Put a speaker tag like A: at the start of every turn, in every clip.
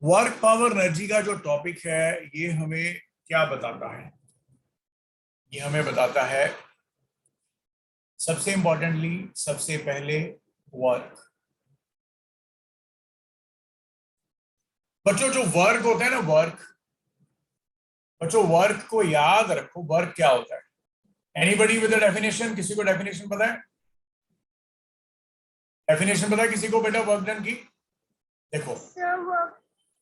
A: Work power energy का जो topic है ये हमें क्या बताता है? ये हमें बताता है सबसे इंपॉर्टेंटली, सबसे पहले वर्क। बच्चों जो वर्क होता है ना, बच्चों वर्क को याद रखो। वर्क क्या होता है? Anybody with a definition? किसी को डेफिनेशन पता है? डेफिनेशन पता है किसी को बेटा वर्क डन की? देखो,
B: Sir, work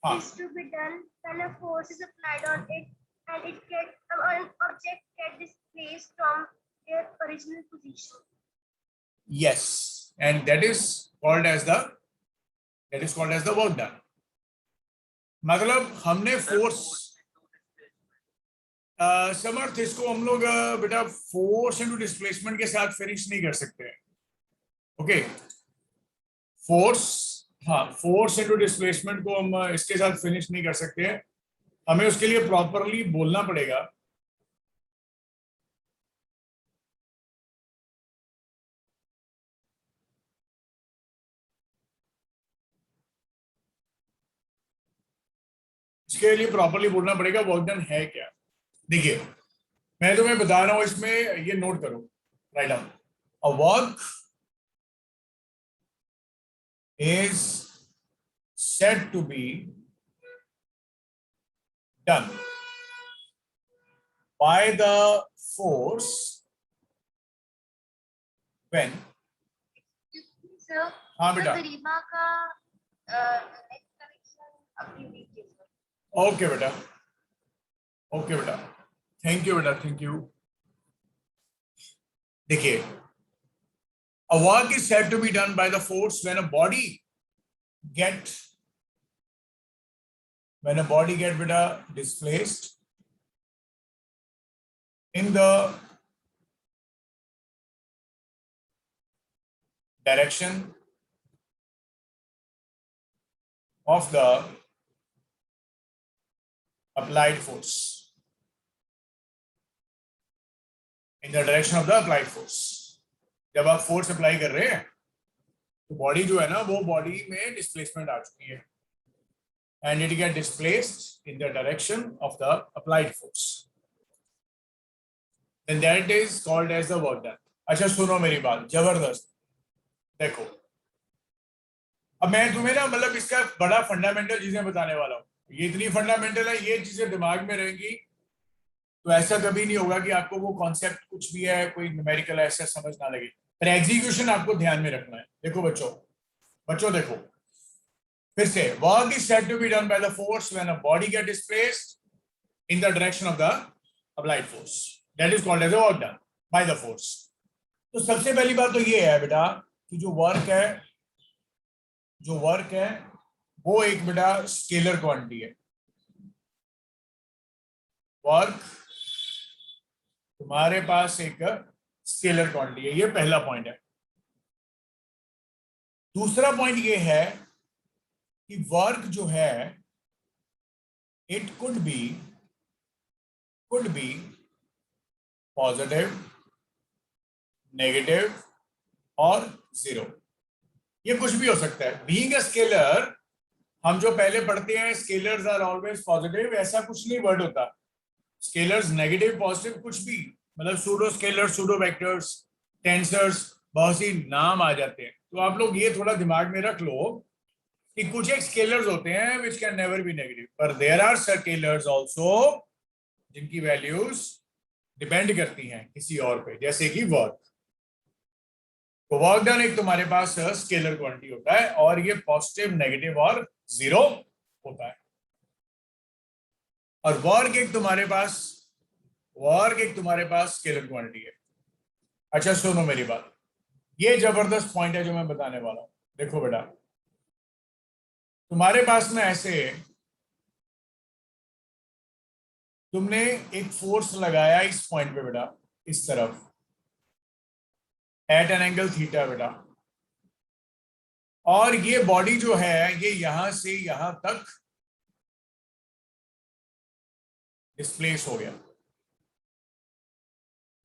A: हाँ,
B: is to be done when a force is applied on it and an object get displaced from their original position.
A: Yes, and that is called as the work done. मतलब हमने force समर्थ, इसको हम लोग बेटा force into displacement के साथ finish नहीं कर सकते। ओके, फोर्स, हाँ, फोर्स इनटू डिस्प्लेसमेंट को हम इसके साथ फिनिश नहीं कर सकते हैं। हमें उसके लिए प्रॉपरली बोलना पड़ेगा। इसके लिए प्रॉपरली बोलना पड़ेगा वर्क डन है क्या। देखिए, मैं तुम्हें बता रहा हूं, इसमें ये नोट करो, write down. A work is said to be done by the force when,
B: Sir,
A: हाँ बेटा,
B: गरिमा का next connection अभी weak है sir.
A: ओके बेटा, ओके बेटा, थैंक यू बेटा, थैंक यू। देखिए, a work is said to be done by the force when a body get beta displaced in the direction of the applied force, in the direction of the applied force। जब आप force apply कर रहे हैं तो body जो है ना, वो बॉडी में डिस्प्लेसमेंट आ चुकी है, and it get displaced in the direction of the applied force, then that is called as the work done. अच्छा सुनो मेरी बात, जबरदस्त। देखो, अब मैं तुम्हें ना मतलब इसका बड़ा फंडामेंटल चीजें बताने वाला हूँ। ये इतनी फंडामेंटल है, ये चीजें दिमाग में रहेंगी तो ऐसा कभी नहीं होगा कि आपको वो कॉन्सेप्ट कुछ भी है, कोई न्यूमेरिकल ऐसा समझ ना लगे, पर एग्जीक्यूशन आपको ध्यान में रखना है। देखो बच्चों देखो, फिर से, work is said to be done by the force when a body gate displaced in the direction of the applied force, that is called as a work done by the force. तो सबसे पहली बात तो ये है बेटा कि जो वर्क है वो एक बेटा स्केलर क्वांटिटी है। वर्क तुम्हारे पास एक स्केलर क्वांटिटी है, ये पहला पॉइंट है। दूसरा पॉइंट ये है कि वर्क जो है, it could be positive, negative और जीरो, ये कुछ भी हो सकता है। बीइंग अ स्केलर, हम जो पहले पढ़ते हैं स्केलर्स आर ऑलवेज पॉजिटिव, ऐसा कुछ नहीं वर्ड होता। स्केलर्स नेगेटिव पॉजिटिव कुछ भी, मतलब pseudo scalar, pseudo vectors, tensors, बहुत सी नाम आ जाते हैं। तो आप लोग ये थोड़ा दिमाग में रख लो कि कुछ एक स्केलर्स होते हैं which can never be negative, पर देयर आर स्केलर्स आल्सो जिनकी वैल्यूज डिपेंड करती हैं किसी और पे, जैसे कि वर्क। तो वर्क डन एक तुम्हारे पास स्केलर क्वांटिटी होता है, और ये पॉजिटिव, नेगेटिव और जीरो होता है। और वर्क एक तुम्हारे पास स्केलर क्वांटिटी है। अच्छा सुनो मेरी बात, ये जबरदस्त पॉइंट है जो मैं बताने वाला हूं। देखो बेटा, तुम्हारे पास में ऐसे तुमने एक फोर्स लगाया इस पॉइंट पे बेटा, इस तरफ, एट एन एंगल थीटा बेटा, और ये बॉडी जो है ये यहां से यहां तक डिस्प्लेस हो गया,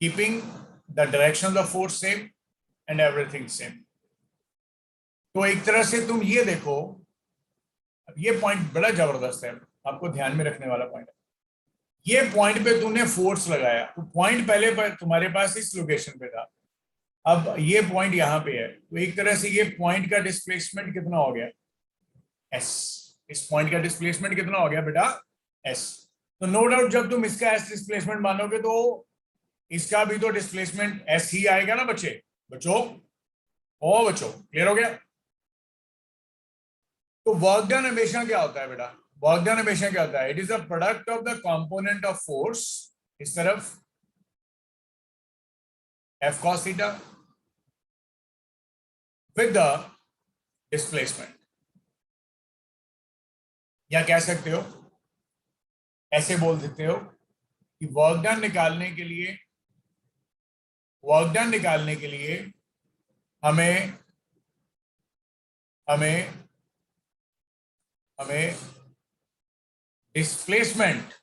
A: keeping the direction of the force same and everything same. तो एक तरह से तुम ये देखो, ये पॉइंट बड़ा जबरदस्त है, आपको ध्यान में रखने वाला पॉइंट है। ये पॉइंट पे तूने फोर्स लगाया, तो पॉइंट पहले पर तुम्हारे पास इस लोकेशन पे था, अब ये पॉइंट यहाँ पे है, तो एक तरह से ये पॉइंट का डिस्प्लेसमेंट कितना हो गया, एस। इस पॉइंट का डिस्प्लेसमेंट कितना हो गया बेटा, एस। तो नो डाउट जब तुम इसका एस डिस्प्लेसमेंट मानोगे तो इसका भी तो डिस्प्लेसमेंट एस ही आएगा ना बच्चे, बच्चों क्लियर हो गया। तो वर्क डन हमेशा क्या होता है बेटा, वर्क डन हमेशा क्या होता है, it is the product of the component of force, इस तरफ F cos theta with the displacement, या कह सकते हो, ऐसे बोल सकते हो कि वर्क डन निकालने के लिए, वर्क डन निकालने के लिए हमें हमें हमें डिस्प्लेसमेंट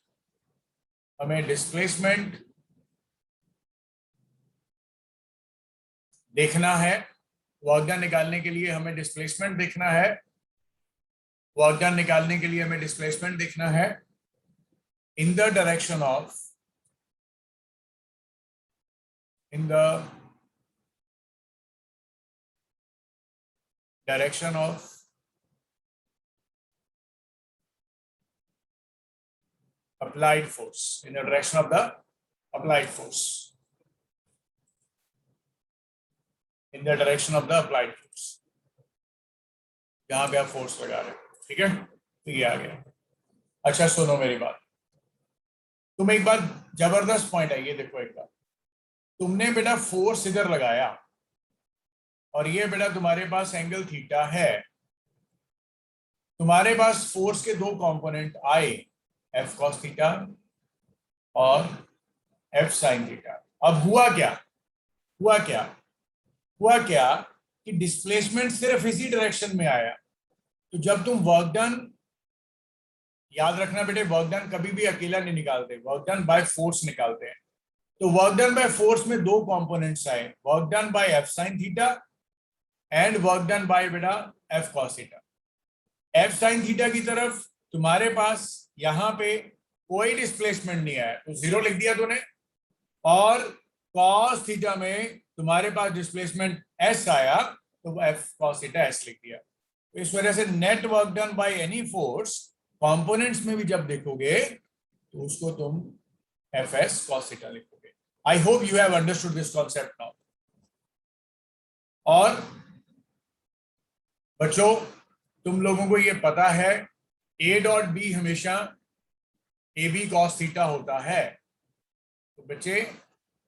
A: देखना है। वर्क डन निकालने के लिए हमें डिस्प्लेसमेंट देखना है, वर्क डन निकालने के लिए हमें डिस्प्लेसमेंट देखना है इन the direction of, in the direction of applied force, in the direction of the applied force, in the direction of the applied force, जहां पे आप फोर्स लगा रहे हो, ठीक है, तो ये आ गया। अच्छा सुनो मेरी बात, तुम एक बार जबरदस्त पॉइंट है ये, देखो एक बार, तुमने बेटा फोर्स इधर लगाया और ये बेटा तुम्हारे पास एंगल थीटा है, तुम्हारे पास फोर्स के दो कंपोनेंट आए, एफ कॉस थीटा और एफ साइन थीटा। अब हुआ क्या कि डिस्प्लेसमेंट सिर्फ इसी डायरेक्शन में आया। तो जब तुम वर्क डन, याद रखना बेटे, वर्क डन कभी भी अकेला नहीं निकालते, वर्क डन बाय फोर्स निकालते हैं। तो वर्क डन बाय फोर्स में दो कंपोनेंट्स आए, work done by F sine theta and work done by बेटा F cos theta. F sine theta की तरफ तुम्हारे पास यहां पे कोई डिस्प्लेसमेंट नहीं आया, तो जीरो लिख दिया तूने, और कॉस थीटा में तुम्हारे पास डिस्प्लेसमेंट एस आया, तो एफ कॉस थीटा एस लिख दिया। तो इस वजह से net work done by any force components में भी जब देखोगे तो उसको तुम एफ एस कॉस थीटा लिखोगे। I hope you have understood this concept now. और बच्चों तुम लोगों को ये पता है ए डॉट बी हमेशा ए बी कॉस थीटा होता है। तो बच्चे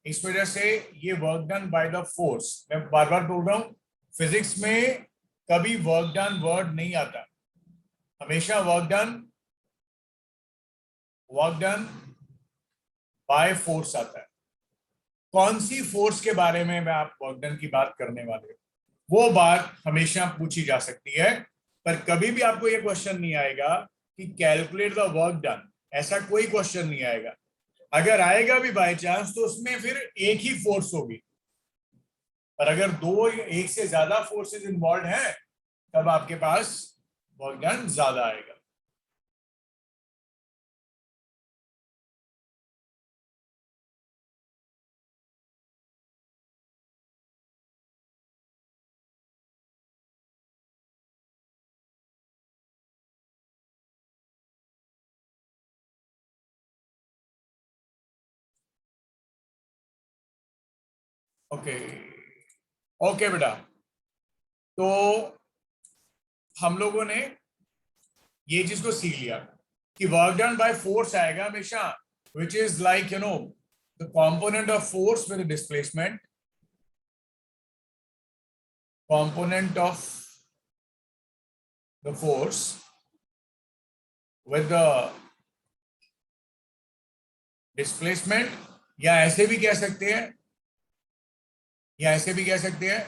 A: इस वजह से ये work done by the force, मैं बार बार बोल रहा हूं, फिजिक्स में कभी वर्क डन वर्ड नहीं आता, हमेशा वर्क डन बाय फोर्स आता है। कौन सी फोर्स के बारे में मैं आप वर्क डन की बात करने वाले, वो बात हमेशा पूछी जा सकती है, पर कभी भी आपको ये क्वेश्चन नहीं आएगा कि कैलकुलेट द वर्क डन, ऐसा कोई क्वेश्चन नहीं आएगा। अगर आएगा भी बाय चांस तो उसमें फिर एक ही फोर्स होगी, पर अगर दो एक से ज्यादा फोर्सेस इन्वॉल्व हैं तब आपके पास वर्क डन ज्यादा आएगा। ओके ओके बेटा, तो हम लोगों ने ये चीज को सीख लिया कि वर्क डन बाय फोर्स आएगा हमेशा, which is like you know the component of force with the displacement, component of the force with the displacement, या ऐसे भी कह सकते हैं,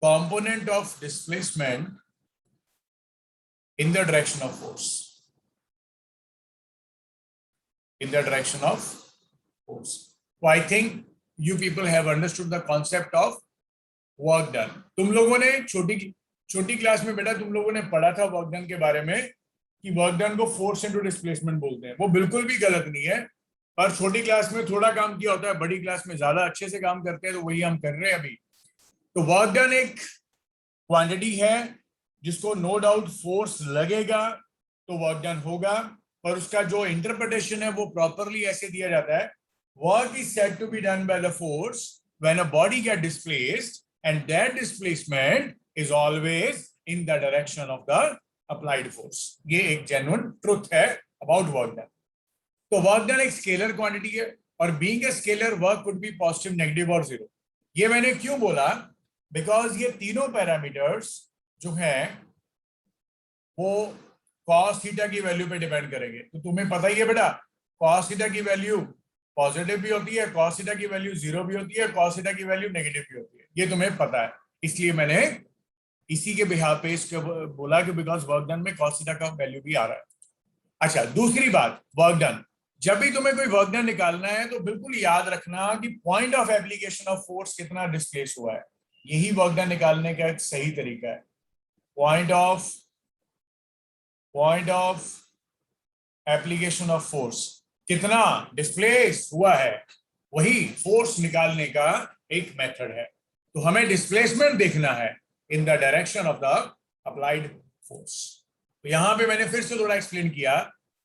A: component of displacement in the direction of force, in the direction of force. So I think you people have understood the concept of work done. तुम लोगों ने छोटी क्लास में बेटा तुम लोगों ने पढ़ा था वर्क डन के बारे में कि वर्क डन को फोर्स इनटू डिस्प्लेसमेंट बोलते हैं। वो बिल्कुल भी गलत नहीं है, पर छोटी क्लास में थोड़ा काम किया होता है, बड़ी क्लास में ज्यादा अच्छे से काम करते हैं, तो वही हम कर रहे हैं अभी। तो वर्क डन एक क्वांटिटी है जिसको नो डाउट फोर्स लगेगा तो वर्क डन होगा, पर उसका जो इंटरप्रिटेशन है वो प्रॉपरली ऐसे दिया जाता है, work is said to be done by the force when a body gate displaced and that displacement is always in the direction of the applied force. ये एक जेन्युइन ट्रुथ है अबाउट वर्क डन। तो work done एक scalar quantity है, और being a scalar work could be positive, negative और zero. ये मैंने क्यों बोला, बिकॉज ये तीनों पैरामीटर्स जो हैं वो cos थीटा की वैल्यू पे डिपेंड करेंगे। तो तुम्हें पता ही है बेटा, cos थीटा की वैल्यू पॉजिटिव भी होती है, cos थीटा की वैल्यू जीरो भी होती है, cos थीटा की वैल्यू नेगेटिव भी होती है, ये तुम्हें पता है। इसलिए मैंने इसी के बिहाफ पे इसको बोला कि बिकॉज वर्क डन में cos थीटा का वैल्यू भी आ रहा है। अच्छा, दूसरी बात, वर्क डन, जब भी तुम्हें कोई वर्क डन निकालना है तो बिल्कुल याद रखना कि point of application of force कितना डिस्प्लेस हुआ है। यही वर्क डन निकालने का एक सही तरीका है। Point of application of force, कितना डिस्प्लेस हुआ है, वही फोर्स निकालने का एक मेथड है। तो हमें डिस्प्लेसमेंट देखना है इन the direction of the applied force. तो यहां पे मैंने फिर से थोड़ा एक्सप्लेन किया,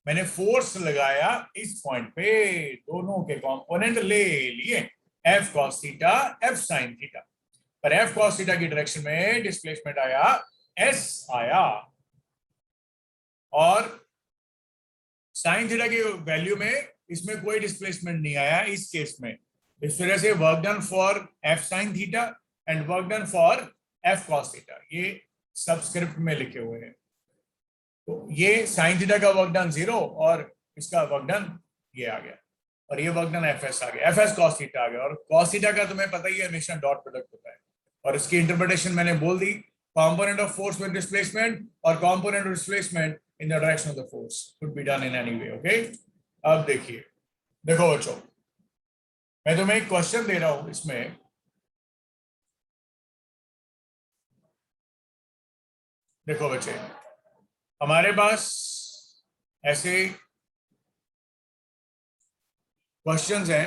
A: मैंने फोर्स लगाया इस पॉइंट पे, दोनों के कंपोनेंट ले लिए, F cos theta, F sine theta, पर एफ कॉस थीटा की डायरेक्शन में डिस्प्लेसमेंट आया एस आया, और साइन थीटा की वैल्यू में इसमें कोई डिस्प्लेसमेंट नहीं आया इस केस में। इस तरह से work done for F sine theta and work done for F cos theta ये सबस्क्रिप्ट में लिखे हुए हैं। तो ये साइन थीटा का वर्क डन जीरो और इसका वर्क डन ये आ गया, और ये वर्क डन एफ एस आ गया, एफ एस कॉस थीटा आ गया। और कॉस थीटा का तुम्हें पता ही है हमेशा डॉट प्रोडक्ट होता है, और इसकी इंटरप्रिटेशन मैंने बोल दी, component of force with displacement or component of displacement in the direction of the force could be done in any way. Okay, अब देखिए, देखो बच्चों, मैं तुम्हें एक क्वेश्चन दे रहा हूं, इसमें देखो बच्चे, हमारे पास ऐसे क्वेश्चंस हैं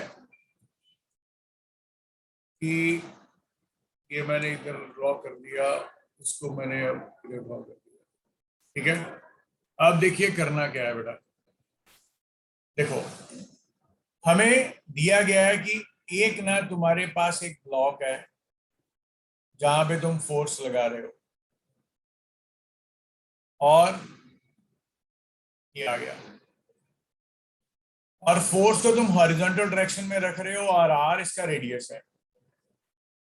A: कि ये मैंने इधर ड्रॉ कर दिया, इसको मैंने अब इधर ड्रॉ कर दिया, ठीक है। अब देखिए करना क्या है बेटा, देखो हमें दिया गया है कि एक ना तुम्हारे पास एक ब्लॉक है जहां पे तुम फोर्स लगा रहे हो, और ये आ गया, और फोर्स को तुम हॉरिजॉन्टल डायरेक्शन में रख रहे हो, और आर इसका रेडियस है,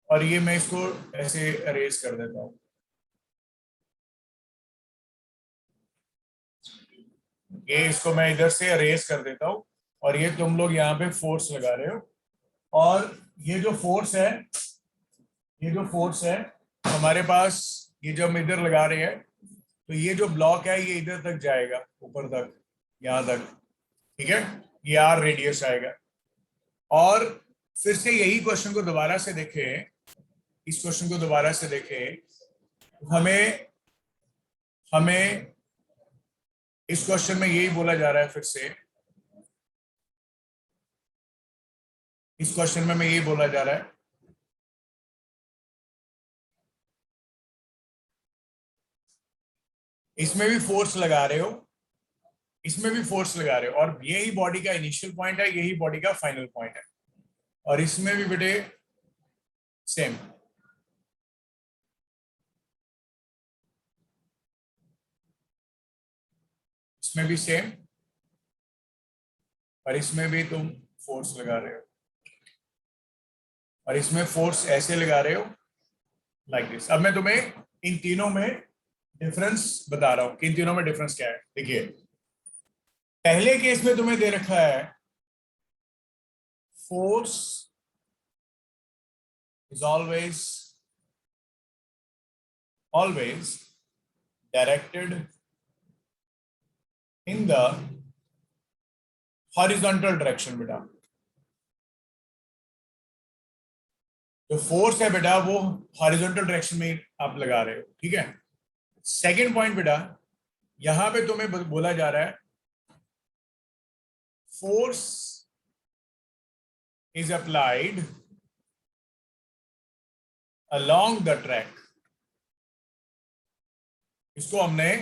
A: और ये मैं इसको ऐसे अरेज कर देता हूं, ये इसको मैं इधर से अरेज कर देता हूं, और ये तुम लोग यहाँ पे फोर्स लगा रहे हो, और ये जो फोर्स है, ये जो फोर्स है हमारे पास, ये जो हम इधर लगा रहे हैं, तो ये जो ब्लॉक है ये इधर तक जाएगा, ऊपर तक, यहां तक, ठीक है, ये आर रेडियस आएगा। और फिर से यही क्वेश्चन को दोबारा से देखें, इस क्वेश्चन को दोबारा से देखें, हमें इस क्वेश्चन में यही बोला जा रहा है, फिर से इस क्वेश्चन में यही बोला जा रहा है, इसमें भी फोर्स लगा रहे हो, इसमें भी फोर्स लगा रहे हो, और यही बॉडी का इनिशियल पॉइंट है, यही बॉडी का फाइनल पॉइंट है, और इसमें भी बेटे सेम, इसमें भी सेम, और इसमें भी तुम फोर्स लगा रहे हो, और इसमें फोर्स ऐसे लगा रहे हो लाइक दिस। अब मैं तुम्हें इन तीनों में डिफरेंस बता रहा हूं कि इन तीनों में डिफरेंस क्या है। देखिए, पहले केस में तुम्हें दे रखा है force is always directed in the horizontal direction बेटा। जो फोर्स है बेटा वो हॉरिजॉन्टल डायरेक्शन में आप लगा रहे हो, ठीक है। सेकंड पॉइंट बेटा, यहां पे तुम्हें बोला जा रहा है force is applied along the track. इसको हमने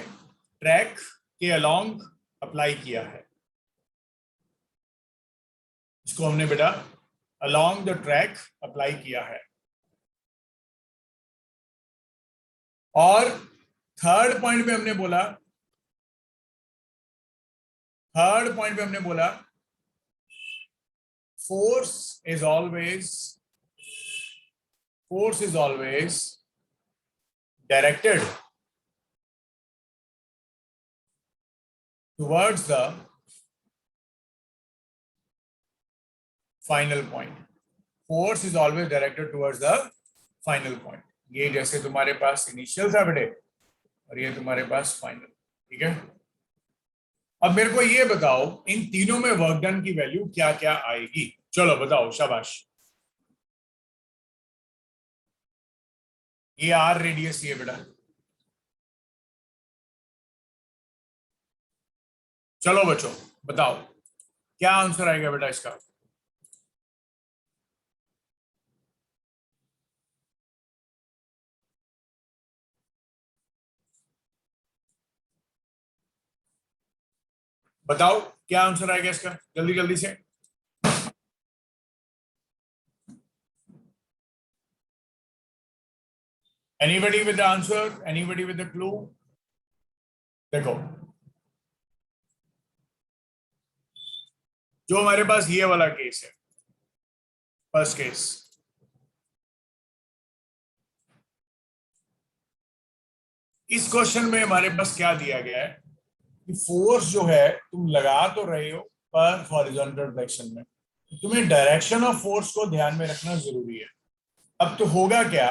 A: ट्रैक के अलोंग अप्लाई किया है, इसको हमने बेटा अलोंग द ट्रैक अप्लाई किया है। और थर्ड पॉइंट पे हमने बोला force is always directed towards the final point. Force is always directed towards the final point. ये जैसे तुम्हारे पास इनिशियल था बेटे और ये तुम्हारे पास फाइनल, ठीक है। अब मेरे को ये बताओ इन तीनों में वर्क डन की वैल्यू क्या क्या आएगी, चलो बताओ, शाबाश। ये आर रेडियस ये बेटा, चलो बच्चों बताओ क्या आंसर आएगा बेटा इसका। बताओ क्या आंसर आएगा इसका, जल्दी जल्दी से। Anybody with the answer, anybody with the clue. देखो जो हमारे पास ये वाला केस है, फर्स्ट केस, इस क्वेश्चन में हमारे पास क्या दिया गया है कि फोर्स जो है तुम लगा तो रहे हो पर हॉरिजॉन्टल डायरेक्शन में, तुम्हें डायरेक्शन ऑफ फोर्स को ध्यान में रखना जरूरी है। अब तो होगा क्या,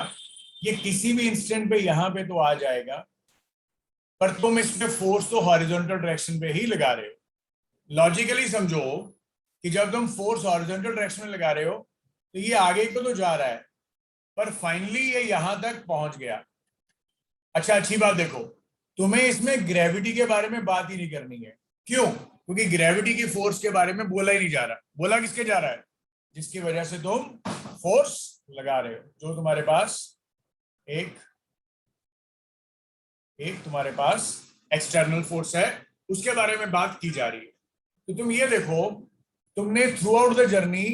A: ये किसी भी इंस्टेंट पे यहां पे तो आ जाएगा, पर तुम इसमें फोर्स तो हॉरिजॉन्टल डायरेक्शन पे ही लगा रहे हो। लॉजिकली समझो कि जब तुम फोर्स हॉरिजॉन्टल डायरेक्शन में लगा रहे हो तो ये आगे को तो जा रहा है, पर फाइनली ये यहां तक पहुंच गया। अच्छा अच्छी बात देखो, तुम्हें इसमें ग्रेविटी के बारे में बात ही नहीं करनी है। क्यों? क्योंकि ग्रेविटी की फोर्स के बारे में बोला ही नहीं जा रहा। बोला किसके जा रहा है? जिसकी वजह से तुम फोर्स लगा रहे हो, जो तुम्हारे पास एक तुम्हारे पास एक्सटर्नल फोर्स है, उसके बारे में बात की जा रही है। तो तुम ये देखो, तुमने through out the journey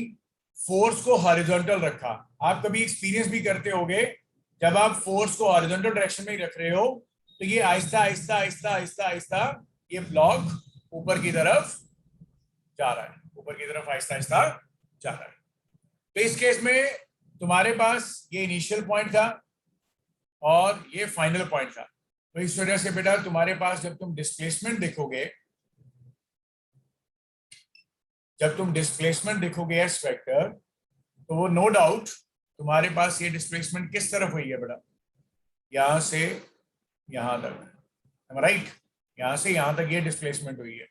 A: force को हॉरिजॉन्टल रखा। आप कभी एक्सपीरियंस भी करते होगे, जब आप फोर्स को हॉरिजॉन्टल डायरेक्शन में ही रख रहे हो तो ये आहिस्ता आहिस्ता आहिस्ता आहिस्ता आहिस्ता ये ब्लॉक ऊपर की तरफ जा रहा है, ऊपर की तरफ आहिस्ता आहिस्ता जा रहा है। तो इस केस में तुम्हारे पास ये इनिशियल पॉइंट था और ये फाइनल पॉइंट था। तो इस वजह से बेटा तुम्हारे पास जब तुम डिस्प्लेसमेंट देखोगे, एस वेक्टर, तो वो नो डाउट तुम्हारे पास ये डिस्प्लेसमेंट किस तरफ हुई है बेटा, यहां से यहां तक, राइट, यहां से यहां तक ये डिस्प्लेसमेंट हुई है।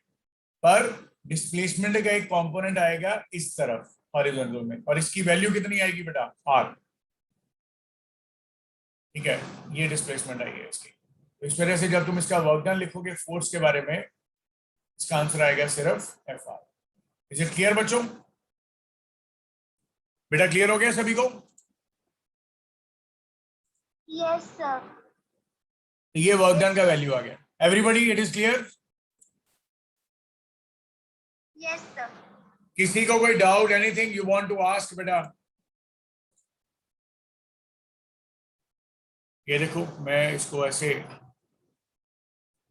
A: पर डिस्प्लेसमेंट का एक कंपोनेंट आएगा इस तरफ हॉरिजॉन्टल में, और इसकी वैल्यू कितनी आएगी बेटा? आर, ठीक है, ये डिस्प्लेसमेंट आई है इसकी। तो इस वजह से जब तुम इसका वर्क डन लिखोगे फोर्स के बारे में, इसका आंसर आएगा सिर्फ F R. Is it clear बच्चों? बेटा क्लियर हो गया सभी को?
B: Yes sir.
A: तो ये वर्क डन का वैल्यू आ गया। Everybody it is clear?
B: Yes sir.
A: किसी को कोई doubt, anything you want to ask बेटा? ये देखो मैं इसको ऐसे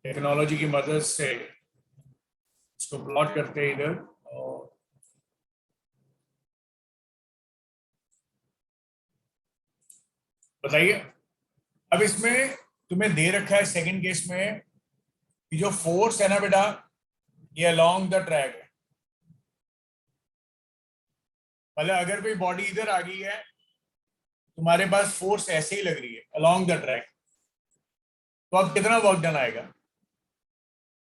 A: टेक्नोलॉजी की मदद से इसको प्लॉट करते हैं इधर, और बताइए। अब इसमें तुम्हें दे रखा है सेकंड केस में कि जो फोर्स है ना बेटा, ये अलोंग द ट्रैक है। मतलब अगर कोई बॉडी इधर आ गई है, तुम्हारे पास फोर्स ऐसे ही लग रही है अलोंग द ट्रैक, तो अब कितना वर्क डन आएगा?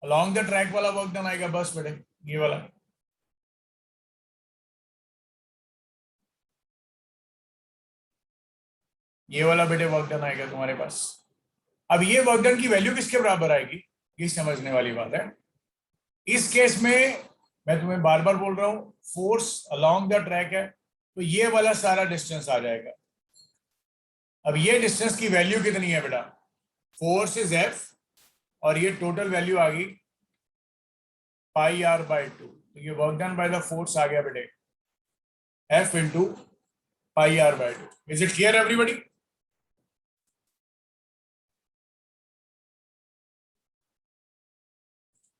A: अलोंग द ट्रैक वाला वर्क डन आएगा बस बेटे, ये वाला। ये वाला बेटे वर्क डन आएगा तुम्हारे पास। अब ये वर्क डन की वैल्यू किसके बराबर आएगी, ये समझने वाली बात है। इस केस में मैं तुम्हें बार बार बोल रहा हूं, फोर्स अलोंग द ट्रैक है, तो ये वाला सारा डिस्टेंस आ जाएगा। अब ये डिस्टेंस की वैल्यू कितनी है बेटा, फोर्स इज एफ, और ये टोटल वैल्यू आ गई पाई आर बाई 2। तो ये work done by the force आ गया बेटे F into pi r by 2। Is it clear everybody?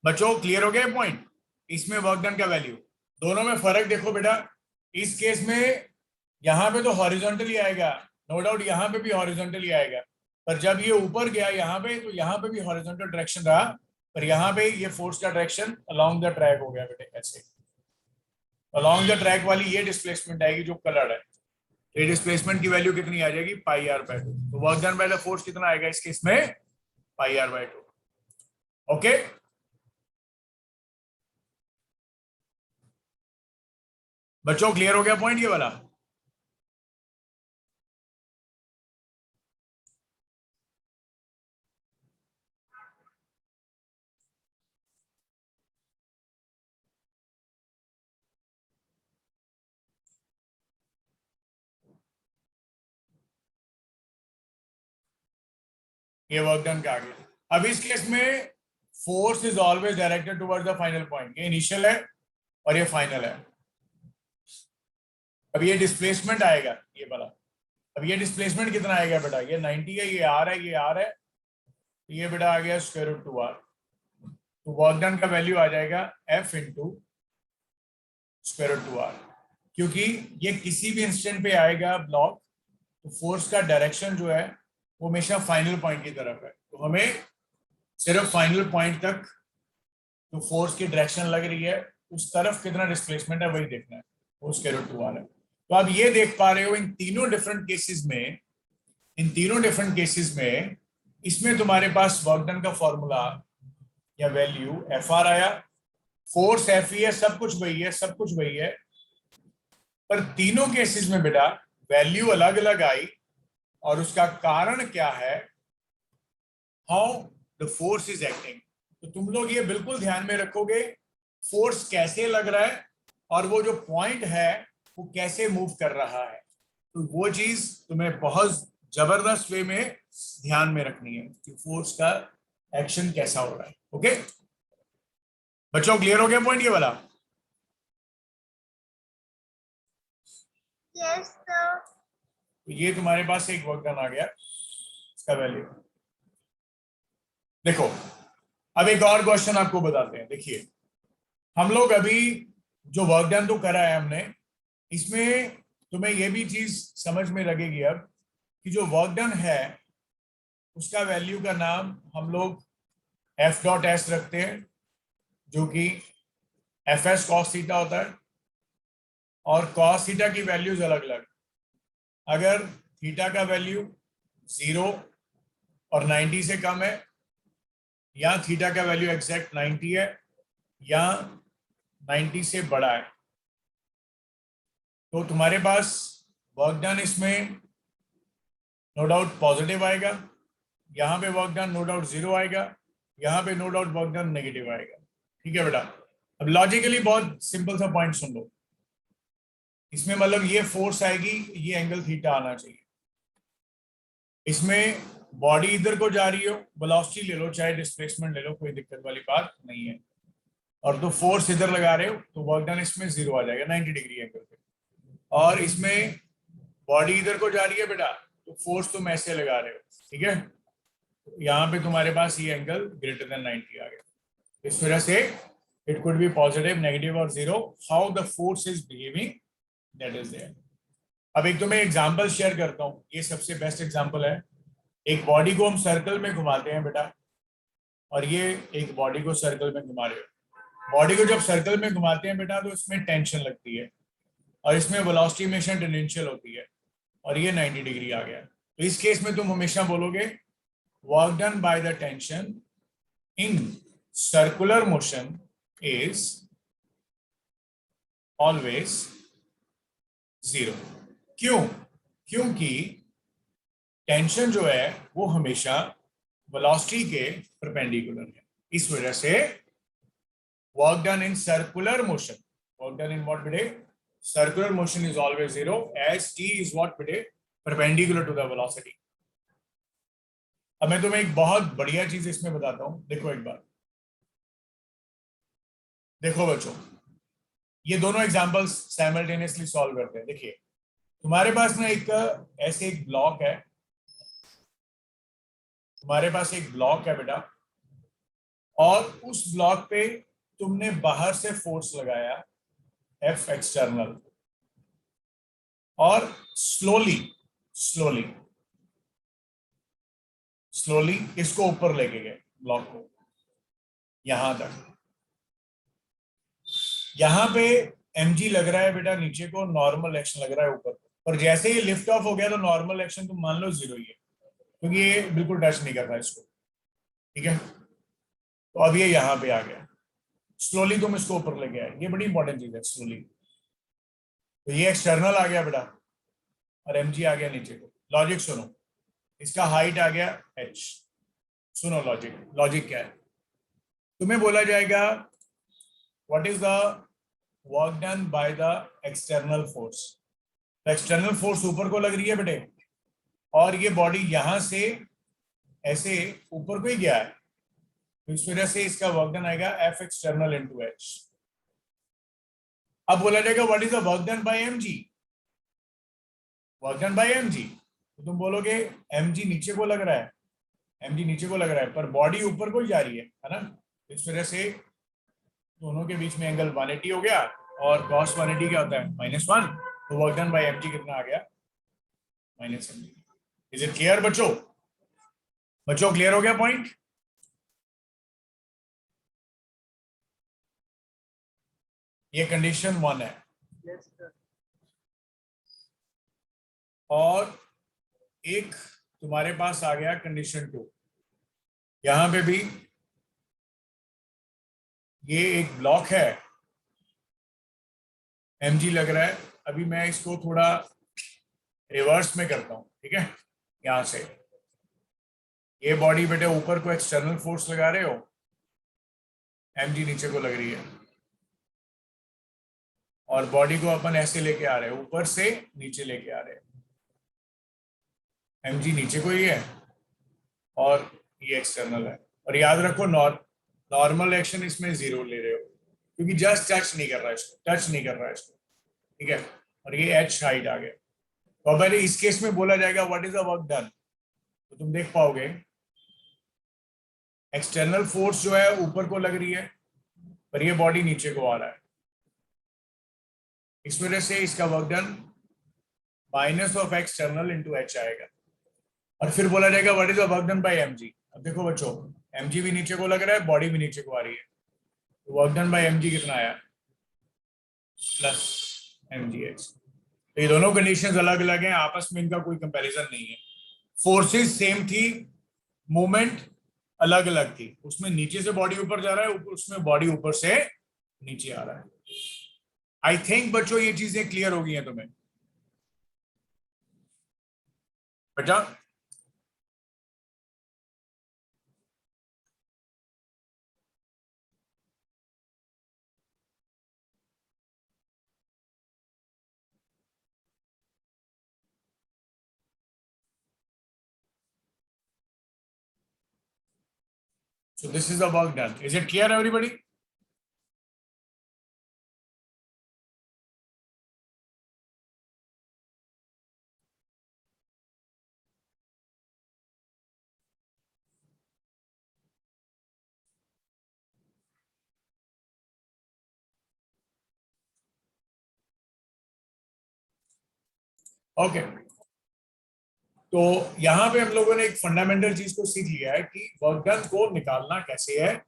A: बच्चों क्लियर हो गया पॉइंट? इसमें वर्क डन का वैल्यू, दोनों में फर्क देखो बेटा। इस केस में यहां पे तो हॉरिजॉन्टली आएगा, नो डाउट यहां पे भी हॉरिजॉन्टली आएगा, पर जब ये ऊपर गया यहाँ पे, तो यहाँ पे भी हॉरिजॉन्टल डायरेक्शन रहा, पर यहाँ पे ये फोर्स का डायरेक्शन अलोंग द ट्रैक हो गया बेटे। ऐसे अलोंग द ट्रैक वाली ये डिस्प्लेसमेंट आएगी जो कलर है, ये डिस्प्लेसमेंट की वैल्यू कितनी आ जाएगी, पाई आर बाय 2। तो work done by the force कितना आएगा इस केस में, पाई आर बाय 2। ओके, बच्चों क्लियर हो गया पॉइंट ये वाला? ये वर्क डन का आ गया। अब इस केस में force is always directed towards the final point, ये इनिशियल है और ये फाइनल है। अब ये डिस्प्लेसमेंट आएगा ये वाला, अब ये डिस्प्लेसमेंट कितना आएगा बेटा, ये 90 है, ये आर है, ये आर है, तो ये बेटा आ गया स्क्वायर रूट 2 आर। तो वर्क डन का वैल्यू आ जाएगा F into square root 2 R. क्योंकि ये किसी भी इंस्टेंट पे आएगा ब्लॉक, तो फोर्स का डायरेक्शन जो है वो हमेशा फाइनल पॉइंट की तरफ है, तो हमें सिर्फ फाइनल पॉइंट तक जो फोर्स की डायरेक्शन लग रही है उस तरफ कितना डिस्प्लेसमेंट है वही देखना है, वो स्क्वायर रूट 2 आर है। तो आप ये देख पा रहे हो इन तीनों डिफरेंट केसेस में इसमें तुम्हारे पास वर्क डन का फॉर्मूला या वैल्यू एफ आर आया, फोर्स एफ ई है, सब कुछ वही है, पर तीनों केसेस में बेटा वैल्यू अलग अलग आई, और उसका कारण क्या है, how the force is acting. तो तुम लोग ये बिल्कुल ध्यान में रखोगे, फोर्स कैसे लग रहा है और वो जो पॉइंट है वो कैसे मूव कर रहा है, तो वो चीज तुम्हें बहुत जबरदस्त वे में ध्यान में रखनी है कि फोर्स का एक्शन कैसा हो रहा है। ओके बच्चों, क्लियर हो गया पॉइंट ये वाला?
B: Yes, sir.
A: तो ये तुम्हारे पास एक वर्क डन आ गया, इसका वैल्यू देखो। अब एक और क्वेश्चन आपको बताते हैं। देखिए, हम लोग अभी जो वर्क डन तो करा है हमने, इसमें तुम्हें यह भी चीज समझ में लगेगी अब कि जो वर्क डन है उसका वैल्यू का नाम हम लोग एफ डॉट एस रखते हैं, जो कि एफ एस कॉस थीटा होता है, और कॉस थीटा की वैल्यूज अलग अलग। अगर थीटा का वैल्यू 0 और 90 से कम है, या थीटा का वैल्यू एग्जैक्ट 90 है, या 90 से बड़ा है, तो तुम्हारे पास वर्क डन इसमें नो डाउट पॉजिटिव आएगा, यहाँ पे वर्क डन नो डाउट 0 आएगा, यहाँ पे no doubt work done negative आएगा। ठीक है बेटा? अब लॉजिकली बहुत सिंपल सा पॉइंट सुन लो, इसमें मतलब ये फोर्स आएगी, ये एंगल थीटा आना चाहिए, इसमें बॉडी इधर को जा रही हो, वेलोसिटी ले लो चाहे डिस्प्लेसमेंट ले लो, कोई दिक्कत वाली बात नहीं है, और तो फोर्स इधर लगा रहे हो तो वर्क डन इसमें 0 आ जाएगा 90 डिग्री एंगल पे, और इसमें बॉडी इधर को जा रही है बेटा, तो फोर्स तुम ऐसे लगा रहे हो, ठीक है, यहाँ पे तुम्हारे पास ये एंगल ग्रेटर देन 90 आ गया। इस वजह से it could be positive, negative और 0, how the force is behaving, that is there. अब एक तुम्हें एग्जांपल शेयर करता हूँ, ये सबसे बेस्ट एग्जांपल है। एक बॉडी को हम सर्कल में घुमाते हैं बेटा, और ये एक बॉडी को सर्कल में घुमा रहे हो। बॉडी को जब सर्कल में घुमाते हैं बेटा तो इसमें टेंशन लगती है, और इसमें वेलोसिटी हमेशा टेंजेंशियल होती है, और ये 90 डिग्री आ गया। तो इस केस में तुम हमेशा बोलोगे work done by the tension in circular motion is always 0। क्यों? क्योंकि टेंशन जो है वो हमेशा वेलोसिटी के परपेंडिकुलर है, इस वजह से work done in circular motion, work done in what बेटे, circular motion is always zero as T is what बेटे, परपेंडिकुलर टू द वेलोसिटी। अब मैं तुम्हें एक बहुत बढ़िया चीज इसमें बताता हूं, देखो एक बार, देखो बच्चों, ये दोनों एग्जांपल्स साइमल्टेनियसली सॉल्व करते हैं। देखिए तुम्हारे पास ना एक ऐसे एक ब्लॉक है, तुम्हारे पास एक ब्लॉक है बेटा, और उस ब्लॉक पे तुमने बाहर से फोर्स लगाया एफ एक्सटर्नल, और स्लोली स्लोली स्लोली इसको ऊपर लेके गए, ब्लॉक को यहां तक। यहां पे mg लग रहा है बेटा नीचे को, नॉर्मल एक्शन लग रहा है ऊपर को, पर जैसे ही लिफ्ट ऑफ हो गया तो नॉर्मल एक्शन तुम मान लो जीरो ही है, क्योंकि ये बिल्कुल टच नहीं कर रहा है इसको, ठीक है। तो अब ये यहां पे आ गया, स्लोली तुम इसको ऊपर लेके आए, ये बड़ी इंपॉर्टेंट चीज है स्लोली। तो ये एक्सटर्नल आ गया बेटा, और mg आ गया नीचे को। लॉजिक सुनो, इसका हाइट आ गया h। सुनो लॉजिक, लॉजिक क्या है, तुम्हें बोला जाएगा what is the work done by the external force. External force ऊपर को लग रही है बेटे, और ये बॉडी यहां से ऐसे ऊपर को ही गया है, तो इस वजह से इसका वर्क डन आएगा एफ एक्सटर्नल इंटू एच। अब बोला जाएगा what is the work done bye mg, work done bye mg, तो तुम बोलोगे mg नीचे को लग रहा है, mg नीचे को लग रहा है, पर बॉडी ऊपर को ही जा रही है ना, इस वजह से दोनों के बीच में एंगल 180 हो गया, और cos 180 क्या होता है -1, तो वर्क डन बाय mg कितना आ गया -mg। इज इट क्लियर बच्चों, बच्चों क्लियर हो गया पॉइंट। ये कंडीशन 1 है।
C: Yes, sir.
A: और एक तुम्हारे पास आ गया कंडीशन 2, यहां पे भी ये एक ब्लॉक है, mg लग रहा है। अभी मैं इसको थोड़ा रिवर्स में करता हूं, ठीक है। यहां से ये बॉडी बेटे ऊपर को एक्सटर्नल फोर्स लगा रहे हो, mg नीचे को लग रही है, और बॉडी को अपन ऐसे लेके आ रहे हैं, ऊपर से नीचे लेके आ रहे हैं, mg नीचे को ही है और ये एक्सटर्नल है। और याद रखो नॉर्मल एक्शन इसमें जीरो ले रहे हो, क्योंकि जस्ट टच नहीं कर रहा है इसको, टच नहीं कर रहा है इसको, ठीक है। और ये h हाइट आ गया, तो अब इस केस में बोला जाएगा what is the work done, तो तुम देख पाओगे एक्सटर्नल फोर्स जो है ऊपर को लग रही है, पर ये बॉडी नीचे को आ रहा है, इस वजह से इसका work done minus of external into H आएगा। और फिर बोला जाएगा what is the work done bye mg। अब देखो बच्चों, mg भी नीचे को लग रहा है, बॉडी भी नीचे को आ रही है, तो वर्क डन बाय mg कितना आया प्लस mgh। तो ये दोनों कंडीशंस अलग अलग हैं, आपस में इनका कोई कंपैरिजन नहीं है। फोर्सेस सेम थी, मूवमेंट अलग अलग थी, उसमें नीचे से बॉडी ऊपर जा रहा है, उसमें बॉडी ऊपर से नीचे आ रहा है। आई थिंक बच्चों ये चीजें क्लियर हो गई हैं तुम्हें बेटा। So this is the work done. Is it clear, everybody? Okay, तो यहां पे हम लोगों ने एक फंडामेंटल चीज को सीख लिया है कि वर्क डन को निकालना कैसे है,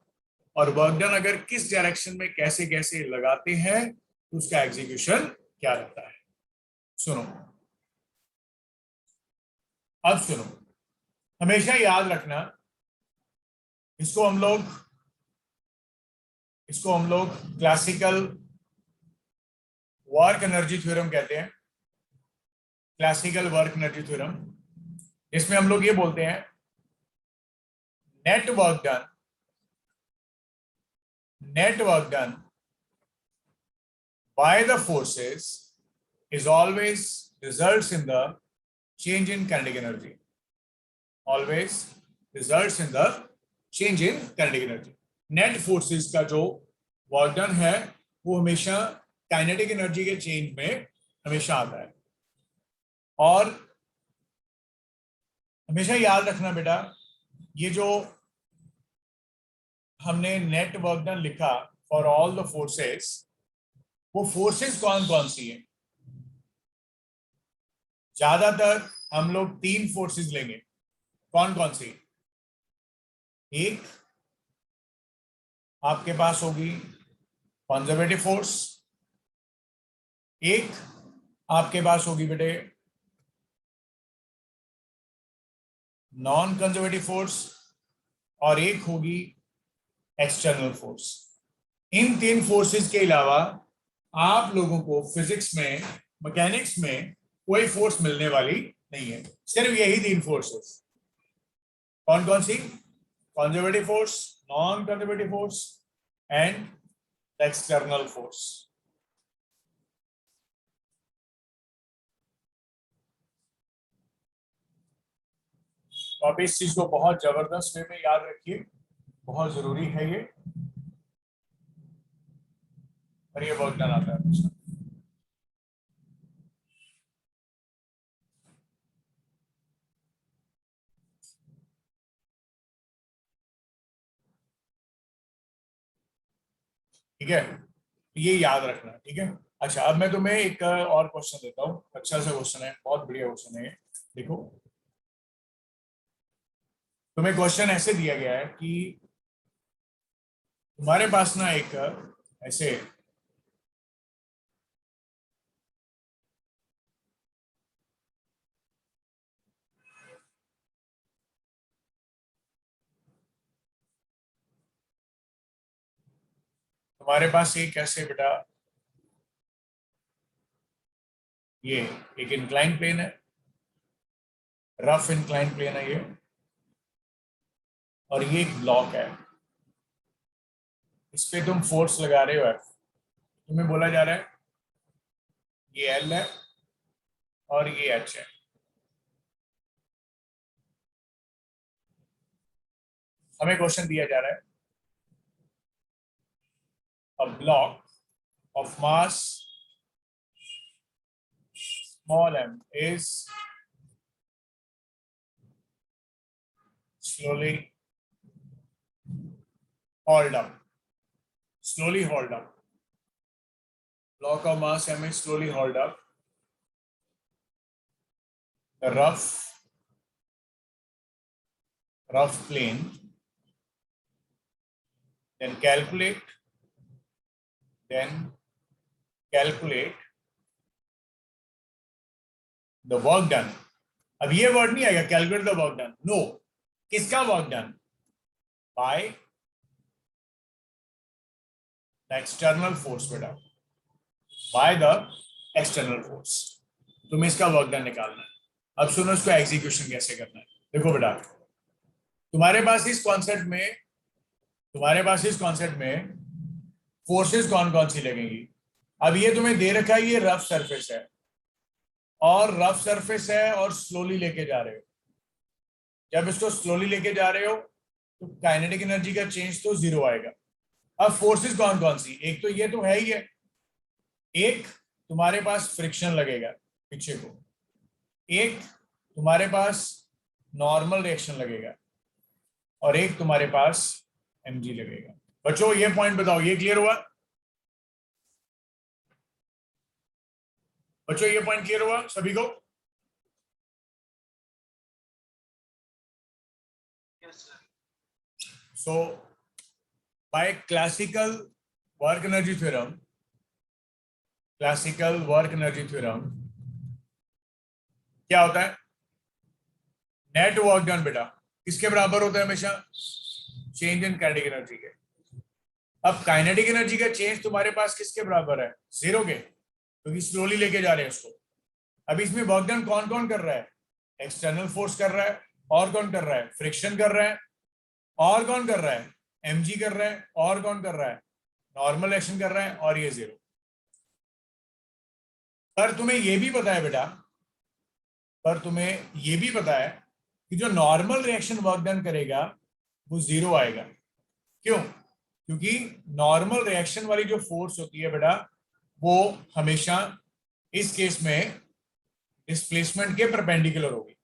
A: और वर्क डन अगर किस डायरेक्शन में कैसे कैसे लगाते हैं तो उसका एग्जीक्यूशन क्या रहता है। सुनो, अब सुनो, हमेशा याद रखना, इसको हम लोग क्लासिकल वर्क एनर्जी थ्योरम कहते हैं, क्लासिकल वर्क एनर्जी थ्योरम। इसमें हम लोग ये बोलते हैं net work done by the forces is always results in the change in kinetic energy. Always results in the change in kinetic energy. Net forces का जो वर्क डन है वो हमेशा काइनेटिक एनर्जी के चेंज में हमेशा आता है। और हमेशा याद रखना बेटा, ये जो हमने नेट वर्क डन लिखा फॉर ऑल द फोर्सेस, वो फोर्सेस कौन कौन सी है? ज्यादातर हम लोग 3 फोर्सेस लेंगे। कौन कौन सी? एक आपके पास होगी कंजर्वेटिव फोर्स, एक आपके पास होगी बेटे नॉन कंजर्वेटिव फोर्स, और एक होगी एक्सटर्नल फोर्स। इन 3 फोर्सेस के अलावा आप लोगों को फिजिक्स में, मैकेनिक्स में कोई फोर्स मिलने वाली नहीं है। सिर्फ यही 3 फोर्सेस। कौन कौन सी? Conservative force, non conservative force and external force. तो आप इस चीज को बहुत जबरदस्त वे में याद रखिए, बहुत जरूरी है ये। और ये वर्क डन आता है। ठीक है, ये याद रखना। ठीक है, अच्छा अब मैं तुम्हें एक और क्वेश्चन देता हूँ। अच्छा सा क्वेश्चन है, बहुत बढ़िया क्वेश्चन है। देखो, तुम्हें क्वेश्चन ऐसे दिया गया है कि तुम्हारे पास ना एक ऐसे तुम्हारे पास एक ऐसे बेटा ये एक इंक्लाइन प्लेन है, रफ इंक्लाइन प्लेन है ये, और ये एक ब्लॉक है। इस पे तुम फोर्स लगा रहे हो एफ। तुम्हें बोला जा रहा है ये एल है और ये एच है। हमें क्वेश्चन दिया जा रहा है a block of mass small m is slowly hauled up. Slowly hauled up. Block of mass m is slowly hauled up. The rough plane. Then calculate the work done. अब ये word नहीं आएगा calculate the work done, no. किसका work done? By the external force बेटा, by the external force. तुम्हें इसका work done निकालना है। अब सुनो इसको एग्जीक्यूशन कैसे करना है। देखो बेटा, तुम्हारे पास इस कॉन्सेप्ट में फोर्सेस कौन कौन सी लगेंगी। अब ये तुम्हें दे रखा है, ये रफ सरफेस है, और स्लोली लेके जा रहे हो। जब इसको स्लोली लेके जा रहे हो तो काइनेटिक एनर्जी का चेंज तो 0 आएगा। अब फोर्सेस कौन कौन सी? एक तो ये तो है ही है, एक तुम्हारे पास फ्रिक्शन लगेगा पीछे को, एक तुम्हारे पास नॉर्मल रिएक्शन लगेगा, और एक तुम्हारे पास mg लगेगा। बच्चों ये पॉइंट बताओ, ये क्लियर हुआ? बच्चों ये पॉइंट क्लियर हुआ सभी को? So by classical work energy theorem क्या होता है? नेट वर्क डन बेटा किसके बराबर होता है? हमेशा चेंज इन काइनेटिक एनर्जी के। अब काइनेटिक एनर्जी का चेंज तुम्हारे पास किसके बराबर है? 0 के, क्योंकि स्लोली लेके जा रहे हैं उसको। अब इसमें वर्क डन कौन कौन कर रहा है? एक्सटर्नल फोर्स कर रहा है, और कौन कर रहा है? फ्रिक्शन कर रहा है, और कौन कर रहा है? mg कर रहा है, और कौन कर रहा है? नॉर्मल एक्शन कर रहा है, और ये 0। पर तुम्हें ये भी पता है बेटा, पर तुम्हें ये भी पता है कि जो नॉर्मल रिएक्शन वर्क डन करेगा वो 0 आएगा। क्यों? क्योंकि नॉर्मल रिएक्शन वाली जो फोर्स होती है बेटा, वो हमेशा इस केस में डिस्प्लेसमेंट के परपेंडिकुलर होगी,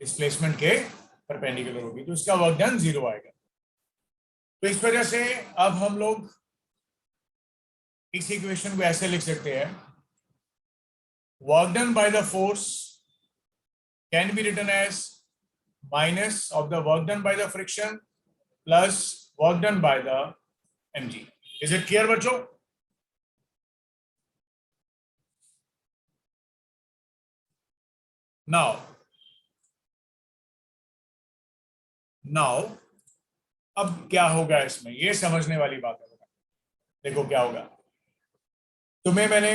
A: डिस्प्लेसमेंट के परपेंडिकुलर होगी, तो इसका वर्क डन 0 आएगा। तो इस वजह से अब हम लोग इस इक्वेशन को ऐसे लिख सकते हैं, work done by the force can be written as minus of the work done by the friction plus work done by the mg। Is it clear बच्चों? नाउ अब क्या होगा इसमें, ये समझने वाली बात है। देखो क्या होगा, तुम्हें मैंने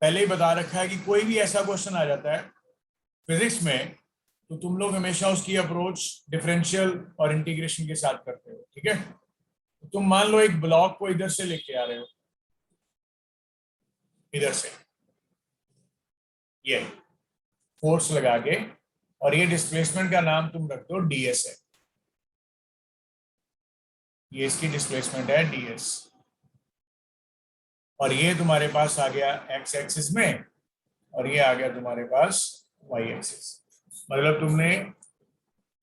A: पहले ही बता रखा है कि कोई भी ऐसा क्वेश्चन आ जाता है फिजिक्स में, तो तुम लोग हमेशा उसकी अप्रोच डिफरेंशियल और इंटीग्रेशन के साथ करते हो, ठीक है? तो तुम मान लो एक ब्लॉक को इधर से लेके आ रहे हो, इधर से ये फोर्स लगा के, और ये डिस्प्लेसमेंट का नाम तुम रख दो ds है, ये इसकी डिस्प्लेसमेंट है ds, और ये तुम्हारे पास आ गया x एक्सिस में, और ये आ गया तुम्हारे पास y एक्सिस। मतलब तुमने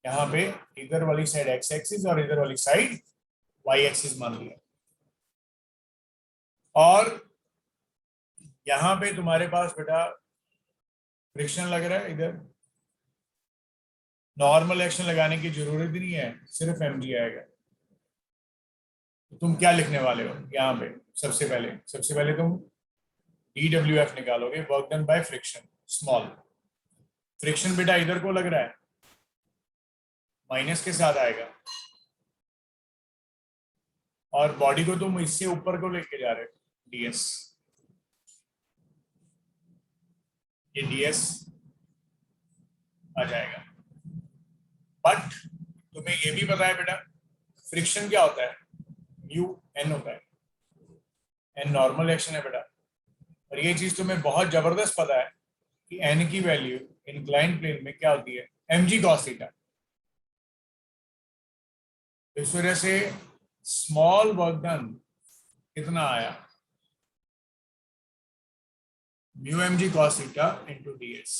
A: यहाँ पे इधर वाली साइड x एक्सिस और इधर वाली साइड y एक्सिस मान लिया, और यहाँ पे तुम्हारे पास बेटा फ्रिक्शन लग रहा है इधर, नॉर्मल एक्शन लगाने की जरूरत ही नहीं है, सिर्फ mg आएगा। तो तुम क्या लिखने वाले हो यहाँ पे? सबसे पहले तुम dwf निकालोगे, work done by friction small. Friction बेटा इधर को लग रहा है, माइनस के साथ आएगा, और बॉडी को तुम इससे ऊपर को लेके जा रहे हो, ds, ये ds आ जाएगा। बट तुम्हें ये भी पता है बेटा, फ्रिक्शन क्या होता है? म्यू n होता है, n नॉर्मल एक्शन है बेटा, और ये चीज तुम्हें बहुत जबरदस्त पता है कि n की वैल्यू इंक्लाइन प्लेन में क्या होती है? mg cos theta. इस वजह से स्मॉल वर्क डन कितना आया? Mu mg cos theta into ds,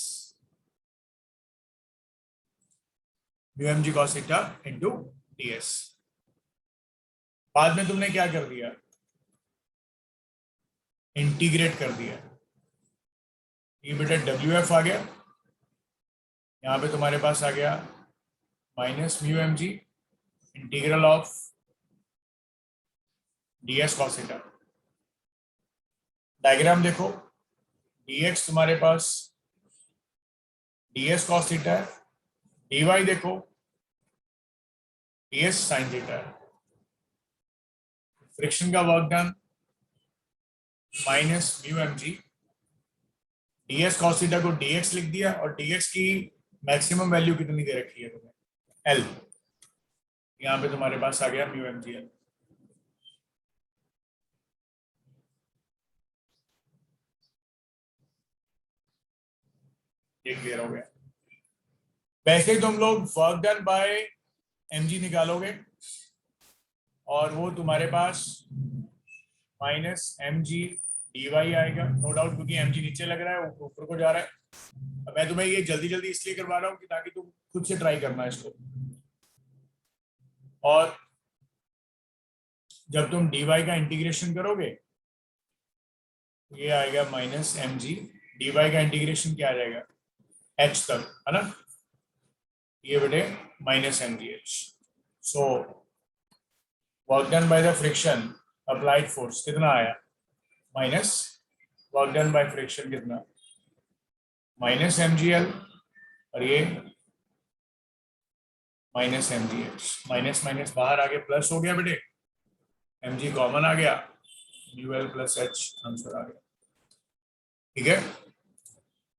A: mu mg cos theta into ds। बाद में तुमने क्या कर दिया? इंटीग्रेट कर दिया, ये बेटा wf आ गया, यहाँ पे तुम्हारे पास आ गया minus mu mg integral of ds cos theta. Diagram देखो, dx तुम्हारे पास ds cos थीटा है, dy देखो ds sin थीटा है। फ्रिक्शन का work done minus mu mg, ds cos theta को dx लिख दिया, और dx की मैक्सिमम वैल्यू कितनी दे रखी है तुम्हें? l। यहाँ पे तुम्हारे पास आ गया म्यू mg l। ये क्लियर हो गया। वैसे ही तुम लोग वर्क डन बाय mg निकालोगे, और वो तुम्हारे पास माइनस mg dy आएगा, नो डाउट, क्योंकि mg नीचे लग रहा है, ऊपर को जा रहा है। अब मैं तुम्हें ये जल्दी जल्दी इसलिए करवा रहा हूँ कि ताकि तुम खुद से ट्राई करना इसको, और जब तुम dy का इंटीग्रेशन करोगे ये आएगा माइनस mg, dy का इंटीग्रेशन क्या आ जाएगा? h तक, है ना? ये बेटे minus mgh। So work done by the friction applied force कितना आया? Minus work done by friction कितना? माइनस mgl, और ये माइनस mgh। माइनस माइनस बाहर आगे प्लस हो गया बेटे, mg कॉमन आ गया, ul प्लस h आंसर आ गया, ठीक है?